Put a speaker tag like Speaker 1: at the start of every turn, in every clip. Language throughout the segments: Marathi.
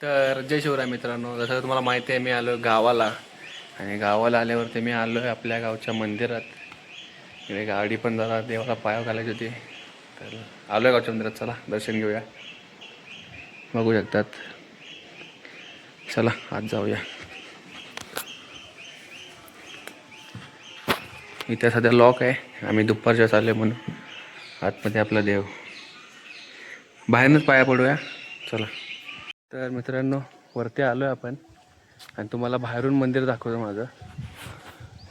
Speaker 1: तर जय शिवराय मित्रांनो, जसं तुम्हाला माहिती आहे मी आलो गावाला आणि गावाला आल्यावरती मी आलो आहे आपल्या गावच्या मंदिरात. इकडे गाडी पण जरा देवाला पाया घालायची होती, तर आलो आहे गावच्या मंदिरात. चला दर्शन घेऊया. बघू शकतात. चला आज जाऊया. इथे सध्या लॉक आहे, आम्ही दुपारच्या चालले म्हणून. आतमध्ये आपला देव, बाहेरनंच पाया पडूया. चला. तर मित्रांनो, वरती आलो आहे आपण आणि तुम्हाला बाहेरून मंदिर दाखवतो माझं.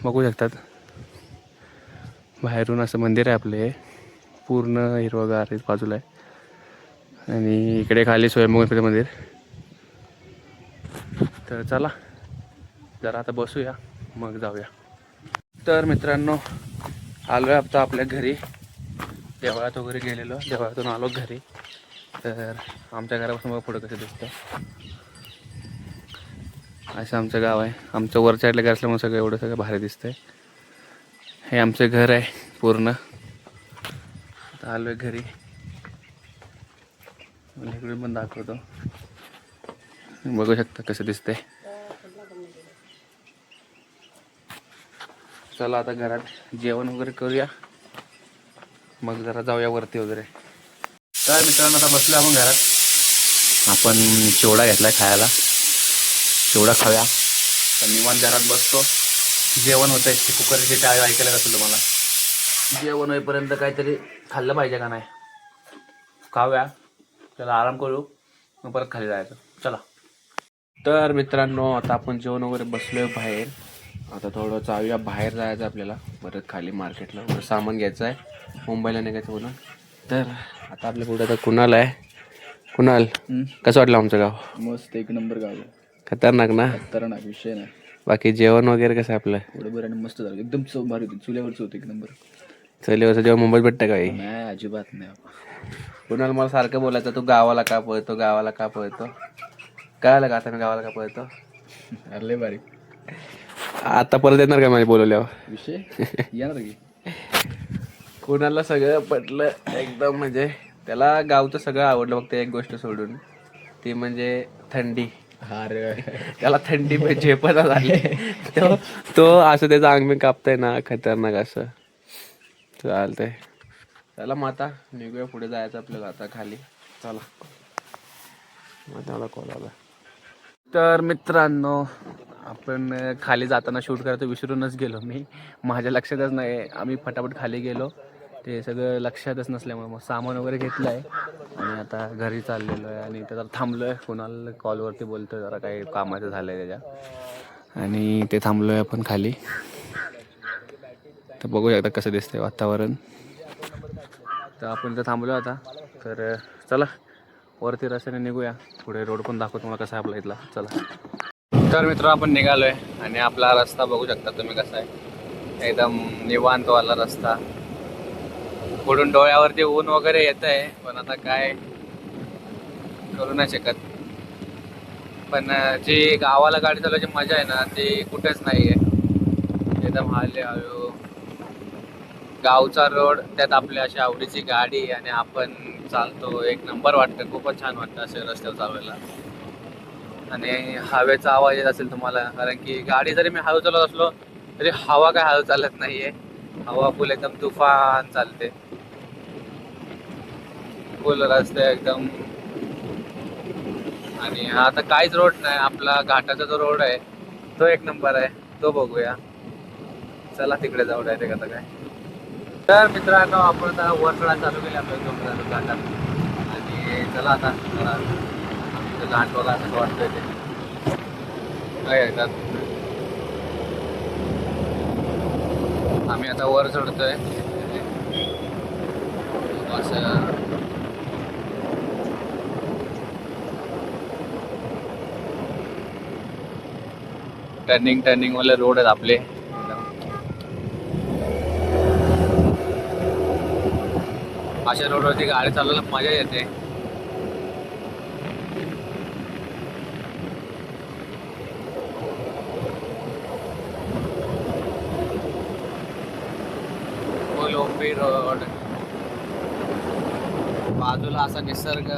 Speaker 1: बघू शकतात, बाहेरून असं मंदिर आहे आपले, पूर्ण हिरवगार बाजूला आहे आणि इकडे खाली स्वयंभू गणपती मंदिर. तर चला जरा आता बसूया मग जाऊया. तर मित्रांनो, आलो आहे आता आपल्या घरी. देवळात वगैरे गेलेलो, देवळातून आलो घरी. तर आमच्या घरापासून बघा पुढं कसं दिसतं. असं आमचं गाव आहे. आमचं वर साईडला घर असल्यामुळे सगळं एवढं सगळं भारी दिसतंय. हे आमचं घर आहे पूर्ण. आता आलो आहे घरी, इकडे पण दाखवतो. बघू शकता कसं दिसतंय. चला आता घरात जेवण वगैरे करूया, मग जरा जाऊया वरती वगैरे. तर मित्रांनो, आता बसलो आपण घरात. आपण चिवडा घेतला खायला, चिवडा खाऊया. तर निवांत घरात बसतो. जेवण होतं आहे, कुकरची टाळ ऐकायला असेल तुम्हाला. जेवण होईपर्यंत काहीतरी खाल्लं पाहिजे का नाही, खाऊया. त्याला आराम करू, मग परत खाली जायचं. चला. तर मित्रांनो, आता आपण जेवण वगैरे बसलोय बाहेर. आता थोडं जाऊया, बाहेर जायचं आपल्याला परत खाली मार्केटला. बरं सामान घ्यायचं आहे, मुंबईला निघायचं म्हणून. तर आता आपल्या पुढे आता कुणाल आहे. कुणाल, कसं वाटलं आमचं गाव?
Speaker 2: मस्त, एक नंबर गाव आहे.
Speaker 1: खतरनाक ना?
Speaker 2: खतरनाक विषय नाही.
Speaker 1: बाकी जेवण वगैरे कसं आहे आपलं?
Speaker 2: थोडं बरं आणि मस्त झालं, एकदम चव भारी होती. चुल्यावरचं होतं एक नंबर.
Speaker 1: चलिवरचं जेवण मुंबईत भेटतं काही?
Speaker 2: नाही, अजिबात नाही.
Speaker 1: कुणाल मला सारखं बोलायचं, तू गावाला का पळतो, गावाला का पळतो. काय आलं का आता मी गावाला का पळतो?
Speaker 2: अरे भारी
Speaker 1: आता परत येणार का माझ्या बोलवल्यावर?
Speaker 2: विषय येणार की.
Speaker 1: कुणाला सगळं पटलं एकदम, म्हणजे त्याला गावचं सगळं आवडलं. फक्त एक गोष्ट सोडून, ती म्हणजे थंडी.
Speaker 2: अरे
Speaker 1: त्याला थंडी झेपत झाली. तो असं त्याचं अंग मी कापतंय ना, खतरनाक असं. चालतंय, चला मग आता निघूया. पुढे जायचं आपल्याला आता खाली. चला. मग त्याला कॉल आला. तर मित्रांनो, आपण खाली जाताना शूट करायचं विसरूनच गेलो मी. माझ्या लक्षातच नाही. आम्ही फटाफट खाली गेलो, ते सगळं लक्षातच नसल्यामुळे मग सामान वगैरे घेतलं आहे आणि आता घरी चाललेलो आहे. आणि इथं जरा थांबलो आहे, कोणाला कॉलवरती बोलतो, जरा काही कामाचं झालं आहे त्याच्या, आणि ते थांबलो आहे आपण खाली. तर बघू शकता कसं दिसतंय वातावरण. तर आपण इथं थांबलो आता. तर चला वरती रस्त्याने निघूया. पुढे रोड पण दाखवतो तुम्हाला कसा आहे आपला इथला. चला. तर मित्र, आपण निघालोय आणि आपला रस्ता बघू शकता तुम्ही कसा आहे. एकदम निवांतवाला रस्ता. पुढून डोळ्यावरती ऊन वगैरे येत आहे, पण आता काय करू नाही शकत. पण जी गावाला गाडी चालवायची मजा आहे ना, ती कुठेच नाही आहे. एकदम हळू गावचा रोड, त्यात आपली अशी आवडीची गाडी आणि आपण चालतो. एक नंबर वाटतं, खूपच छान वाटतं असे रस्त्यावर चालवायला. आणि हवेचा आवाज येत असेल तुम्हाला, कारण की गाडी जरी मी हळू चालवत असलो तरी हवा काय हळू चालत नाहीये. हवा फुल एकदम तुफान चालते. फुल रस्ते एकदम. आणि हा आता काहीच रोड नाही, आपला घाटाचा जो रोड आहे तो एक नंबर आहे, तो बघूया. चला तिकडे जाऊ डायरेक्ट आता काय. तर मित्रांनो, आपण आता वर चढायला चालू केली आपल्या घाटात. आणि चला आता घाट बघा असं वाटतंय ते काय येतात. आम्ही आता वर चढतोय असं. टर्निंग वाले रोड आहेत आपले. अशा रोडवरती गाडी चालवायला मजा येते. कोलंबी रोड, बाजूला असा निसर्ग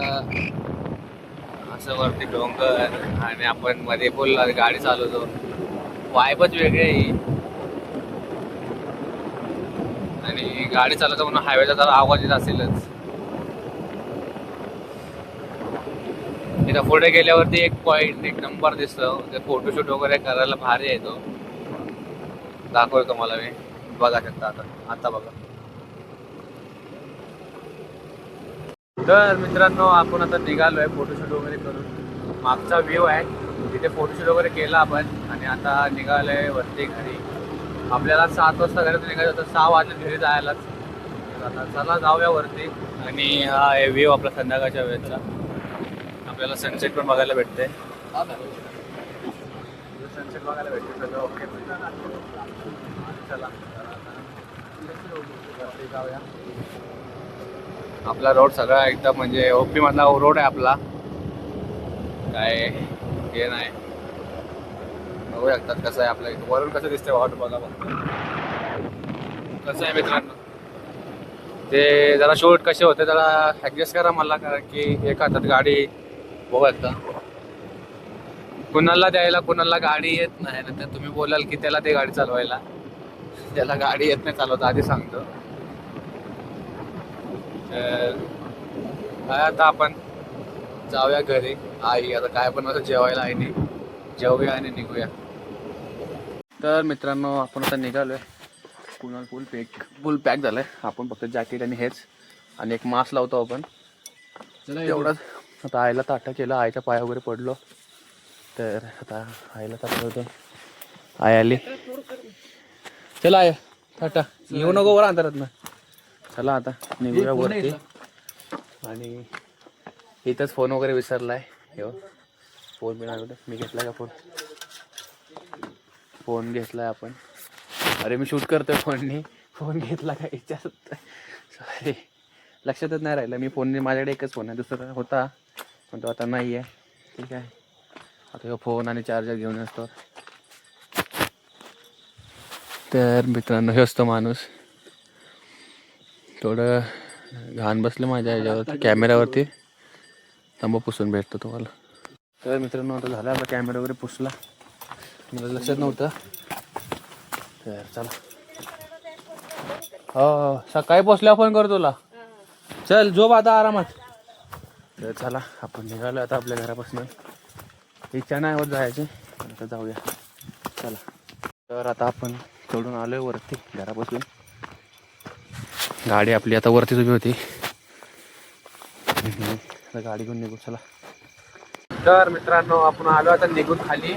Speaker 1: असं वरती डोंगर आणि आपण मध्ये बोलला गाडी चालवतो, वायबच वेगळी आहे ही. आणि गाडी चालवतो म्हणून हायवेचा जरा आवाज येत असेलच. इथं पुढे गेल्यावरती एक पॉइंट एक नंबर दिसतो, ते फोटोशूट वगैरे करायला भारी आहे तो. दाखवतो तुम्हाला मी, बघा शकता आता. आता बघा. तर मित्रांनो आपण आता निघालोय फोटोशूट वगैरे करून. मागचा व्ह्यू आहे तिथे फोटोशूट वगैरे केला आपण आणि आता निघालोय वरती घरी. आपल्याला 7 वाजता घरातून निघायचं होतं, 6 वाजले घरी जायलाच. आता चला जाऊया वरती. आणि हा आहे व्ह्यू आपला संध्याकाळच्या वेळेचा. आपल्याला सनसेट पण बघायला भेटते. सनसेट बघायला भेटते सगळं ओके. चला वरती जाऊया. आपला रोड सगळा एकदम म्हणजे ओपी मधला रोड आहे आपला, काय हे नाही. बघू शकतात कसं आहे आपल्या इथं वरून कसं दिसतंय वाट बघा फक्त. कसं आहे मित्रांनो, ते जरा शूट कसे होते जरा ॲडजस्ट करा मला, कारण की एका हातात गाडी बघू शकता. कुणाला द्यायला कुणाला गाडी येत नाही ना, तर तुम्ही बोलाल की त्याला ते गाडी चालवायला. त्याला गाडी येत नाही चालवता, आधी सांगतो. काय आता आपण जाऊया घरी. आई आता काय पण असं जेवायला आहे नाही, जेवूया आणि निघूया. तर मित्रांनो आपण आता निघालोय. कुणाल फुल पॅक झालाय. आपण फक्त जॅकेट आणि हेच आणि एक मास्क लावतो आपण तेवढंच. आता आईला ताटा केलं, आईच्या पाया वगैरे पडलो. तर आता आईला ताटा होतो. आई आली. चला आय ताटा येऊ नको वर अंधारात ना. चला आता निघूया वरती. आणि इथंच फोन वगैरे विसरलाय. हो फोन बिना मी घेतला का फोन घेतलाय आपण. अरे मी शूट करतोय फोननी, फोन घेतला का विचारत. सॉरी लक्षातच नाही राहिलं. मी फोनने माझ्याकडे एकच फोन आहे, दुसरा होता पण तो आता नाही आहे. ठीक आहे आता फोन आणि चार्जर घेऊन असतो. तर मित्रांनो हे असतो माणूस. थोडं घाण बसलं माझ्या ह्याच्यावरती कॅमेऱ्यावरती. तांबा पुसून भेटतो तुम्हाला. तर मित्रांनो आता झाला आपला कॅमेरा वगैरे पुसला, मला लक्षात नव्हतं. तर चला हो सकाळी पोचल्यावर फोन करतो तुला. चल झोप आता आरामात. तर चला आपण निघालो आता आपल्या घरापासून. इच्छा नाही होत जायची, आता जाऊया चला. तर आता आपण सोडून आलोय वरती घरापासून. गाडी आपली आता वरतीच उभी होती. गाडी घेऊन निघू चला. तर मित्रांनो आपण आलो आता निघून खाली.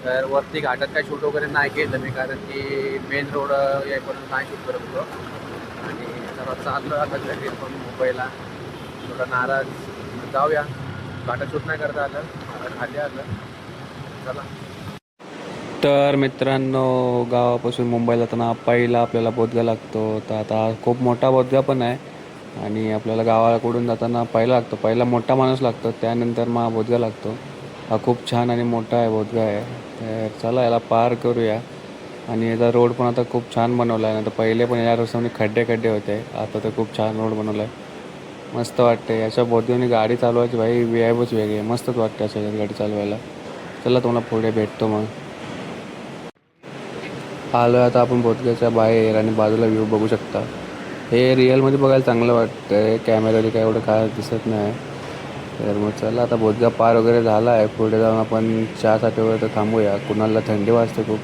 Speaker 1: तर वरती घाटात काय शूट वगैरे नाही केलं मी, कारण की मेन रोड यायपर्यंत नाही शूट करत होतो. आणि जरा चाललो आता घरी पण मुंबईला. थोडा नाराज. जाऊया घाटात शूट नाही करता आलं, खाली आलं. चला. तर मित्रांनो गावापासून मुंबईला जाताना पहिला आपल्याला बोधगा लागतो. तर आता खूप मोठा बोधगा पण आहे आणि आपल्याला गावाकडून जाताना पहिला लागतो, पहिला मोठा माणूस लागतो, त्यानंतर मग बोधगा लागतो. हा खूप छान आणि मोठा आहे बोधगा आहे. तर चला याला पार करूया. आणि याचा रोड पण आता खूप छान बनवला आहे. ना तर पहिले पण या रस्त्याने खड्डे होते, आता तर खूप छान रोड बनवला आहे. मस्त वाटते याच्या बोधग्याने गाडी चालवायची भाई व्यायबच वेगळी आहे. मस्तच वाटते अशा गाडी चालवायला. चला तुम्हाला पुढे भेटतो मग. आलो आता आपण बोधग्याच्या बाहेर आणि बाजूला व्ह्यू बघू शकता. हे रिअलमध्ये बघायला चांगलं वाटतं आहे, कॅमेऱ्याने काय एवढं काय दिसत नाही. तर मग चला आता बोधगा पार वगैरे झाला आहे. पुढे जाऊन आपण चहासाठी वगैरे तर थांबूया. कुणाला थंडी वाजते खूप,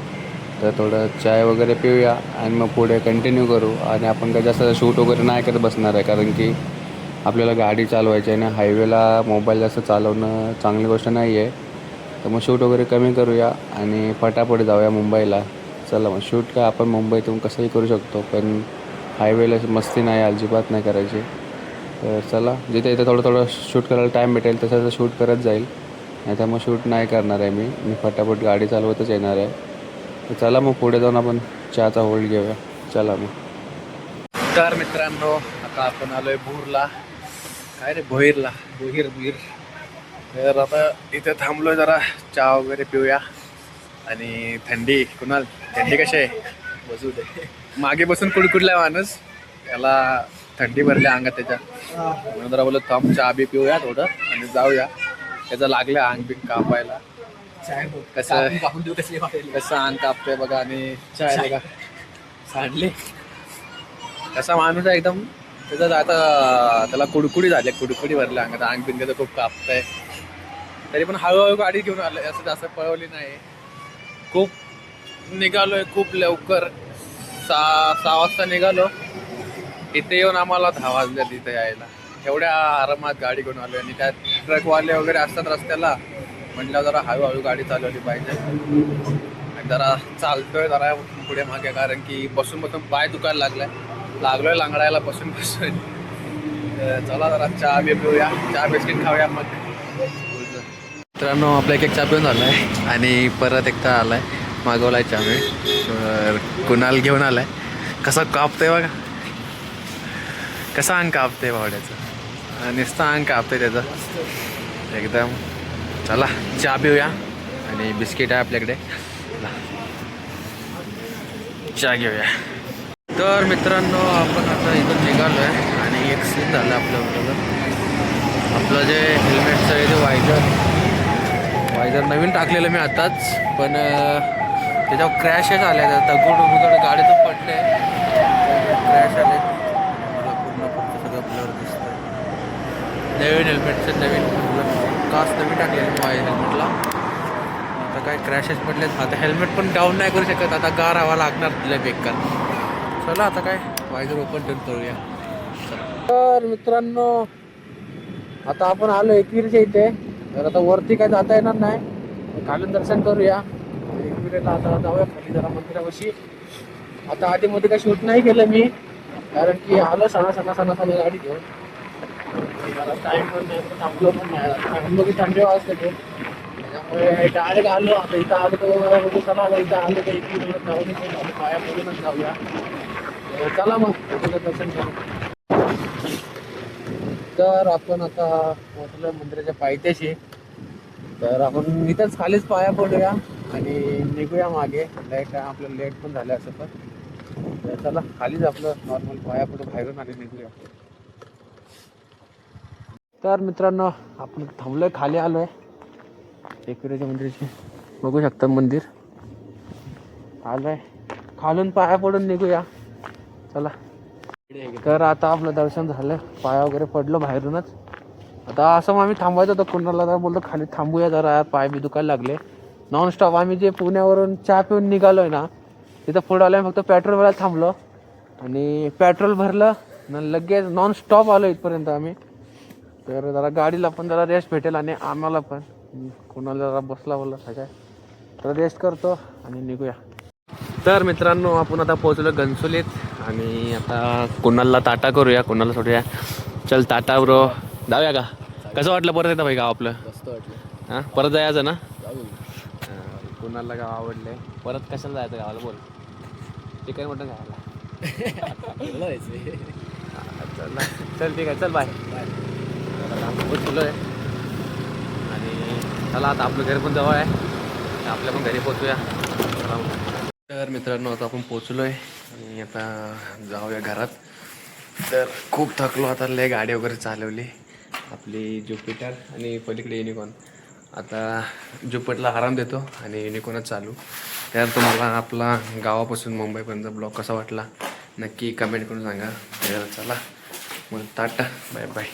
Speaker 1: तर थोडं चाय वगैरे पिऊया आणि मग पुढे कंटिन्यू करू. आणि आपण काय जास्त शूट वगैरे नाही करत बसणार आहे, कारण की आपल्याला गाडी चालवायची आहे आणि हायवेला मोबाईल जास्त चालवणं चांगली गोष्ट नाही आहे. तर मग शूट वगैरे कमी करूया आणि फटाफट जाऊया मुंबईला. चला मग शूट काय आपण मुंबईतून कसंही करू शकतो, पण हायवेला मस्ती नाही अजिबात नाही करायची. तर चला जिथे इथे थोडं शूट करायला टाईम भेटेल तसं शूट करत जाईल, नाही तर मग शूट नाही करणार आहे मी फटाफट गाडी चालवतच येणार आहे. तर चला मग पुढे जाऊन आपण चहाचा होल्ड घेऊया. चला मग. तर मित्रांनो आता आपण आलोय भूरला. काय रे भोईरला, भोईर. तर आता इथे थांबलोय, जरा चहा वगैरे पिऊया. आणि थंडी कुणाल थंडी कशी आहे बसू दे. मागे बसून कुडकुडलाय माणूस, त्याला थंडी भरली अंगात त्याच्या, म्हणून जरा बोलत थांब चहा बी पिऊया थोडं आणि जाऊया. त्याचं लागलं अंग बिंग कापायला. कसं
Speaker 2: कापून देऊ कशी वाटेल.
Speaker 1: कसं अंग कापतोय बघा. आणि चाय बघा सांडले. कसा माणूस आहे एकदम. त्याचं आता त्याला कुडकुडी झाली, कुडकुडी भरली अंगात. अंग बिंग तर खूप कापतंय. तरी पण हळूहळू गाडी घेऊन आलोय, असं जास्त पळवली नाही. खूप निघालोय खूप लवकर. 6 वाजता निघालो. इथे येऊन आम्हाला 10 वाजले तिथे यायला. एवढ्या आरामात गाडी घेऊन आलोय. आणि त्यात ट्रकवाले वगैरे असतात रस्त्याला, म्हटलं जरा हळूहळू गाडी चालवली पाहिजे. आणि जरा चालतोय जरा पुढे मागे, कारण की बसून बसून पाय दुखायला लागलोय लांगडायला बसून. चला जरा चहा बी पिऊया, चहा बिस्किट खाऊया मग. मित्रांनो आपला एक चहा पिऊन झालाय आणि परत एकदा आलाय, मागवलाय चहा मी. कुणाल घेऊन आलाय. कसं कापतंय बघा, कसं अंग कापतंय भावड्याचं. नुसतं अंग कापतंय त्याचं एकदम. चला चहा पिऊया आणि बिस्किट आहे आपल्याकडे, चहा घेऊया. तर मित्रांनो आपण आता इथून निघालो आहे आणि एक सीन झालं आपल्याबरोबर. आपलं जे हेल्मेटचं आहे ते वायझर नवीन टाकलेलं मी आताच, पण त्याच्यावर क्रॅशच आले. दगड गाडीतून पडले, क्रॅश आले. मला पूर्ण सगळं ब्लर दिसतंय. नवीन हेल्मेटचं नवीन कास्ट नवीन टाकलेलं मी हेल्मेटला. आता काय क्रॅशेस पडलेत. आता हेल्मेट पण डाऊन नाही करू शकत, आता गार हवा लागणार तिला बेकार. चला आता काय वायझर ओपन ठेवून करूया. तर मित्रांनो आता आपण आलो एकविरेच्या इथे. तर आता वरती काय जाता येणार नाही, खालून दर्शन करूया. एकविरेला आता जाऊया खाली जरा मंदिरापाशी. आता आधी मध्ये काय शूट नाही केलं मी, कारण की आलो सणा गाडी घेऊन. टाइम पण नाही, थांबलो पण नाही. थंडी वाजते ते, त्याच्यामुळे डायरेक्ट आलो. आता इथं आलो तर चला इथं आलो तर एकविरेला जाऊन पाया पडूनच जाऊया. चला मग दर्शन करू. तर आपण आता पोहोचलो मंदिराच्या पायथ्याशी. तर आपण इथंच खालीच पाया पडूया आणि निघूया मागे. लाईट आपलं लेट पण झालं असं पण. तर चला खालीच आपलं नॉर्मल पाया पडू बाहेरून आणि निघूया. तर मित्रांनो आपण थांबलोय, खाली आलोय एकविरेच्या मंदिराची. बघू शकता मंदिर आलोय, खालून पाया पडून निघूया. चला. तर आता आपलं दर्शन झालं, पाया वगैरे पडलो बाहेरूनच. आता असं मग आम्ही थांबायचं होतं कुणाला, जरा बोलतो खाली थांबूया जरा, पाय बी दुखायला लागले. नॉनस्टॉप आम्ही जे पुण्यावरून चहा पिऊन निघालोय ना, तिथं पुढं आलोय. फक्त पेट्रोल भरायला थांबलो आणि पेट्रोल भरलं आणि लगेच नॉनस्टॉप आलो इथपर्यंत आम्ही. तर जरा गाडीला पण जरा रेस्ट भेटेल आणि आम्हाला पण. कुणाला जरा बसला बोलला सगळ्या, तर रेस्ट करतो आणि निघूया. तर मित्रांनो आपण आता पोहोचलो घनसोलीत आणि आता कुणाला टाटा करूया, कुणाला सोडूया. चल टाटा ब्रो, जाऊया का? कसं वाटलं परत येतं भाई गाव आपलं?
Speaker 2: मस्त वाटलं.
Speaker 1: हां परत जायचं ना?
Speaker 2: जाऊ.
Speaker 1: कुणाला गाव आवडलंय, परत कशाला जायचं गावाला बोल? चिकन मटन खायला. चल ठीक आहे, चल बाय. पोचलो आहे आणि चला आता आपलं घर पण जवळ आहे, आपल्या पण घरी पोचूया. तर मित्रांनो आता आपण पोचलो आहे आणि आता जाऊया घरात. तर खूप थकलो आता, लय गाडी वगैरे चालवली आपली ज्युपिटर आणि पलीकडे युनिकॉर्न. आता ज्युपिटरला आराम देतो आणि युनिकॉर्नच चालू. तर तुम्हाला आपला गावापासून मुंबईपर्यंत ब्लॉग कसा वाटला नक्की कमेंट करून सांगा. तर चला मग टाटा, बाय बाय.